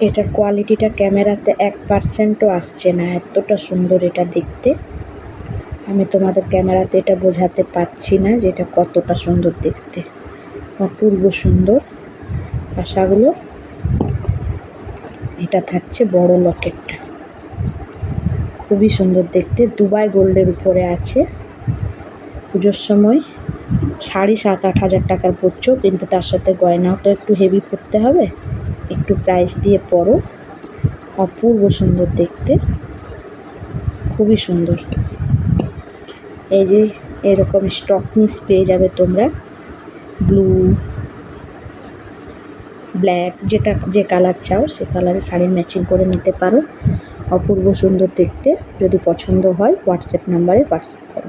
এটার কোয়ালিটিটা ক্যামেরাতে 1%ও আসছে না, এতটা সুন্দর এটা দেখতে। আমি তোমাদের ক্যামেরাতে এটা বোঝাতে পারছি না যে এটা কতটা সুন্দর দেখতে, অপূর্ব সুন্দর। পাশাগুলো এটা থাকছে বড় লকেটটা, খুবই সুন্দর দেখতে। দুবাই গোল্ডের উপরে আছে। পুজোর সময় 7,500-8 হাজার টাকার পড়ছো, কিন্তু তার সাথে গয়নাও তো একটু হেভি পরতে হবে, একটু প্রাইস দিয়ে পরো। অপূর্ব সুন্দর দেখতে, খুবই সুন্দর। এই যে এরকম স্টক মিস পেয়ে যাবে তোমরা, ব্লু, ব্ল্যাক, যেটা যে কালার চাও সে কালারে শাড়ি ম্যাচিং করে নিতে পারো। অপূর্ব সুন্দর দেখতে। যদি পছন্দ হয় হোয়াটসঅ্যাপ নাম্বারে হোয়াটসঅ্যাপ করো।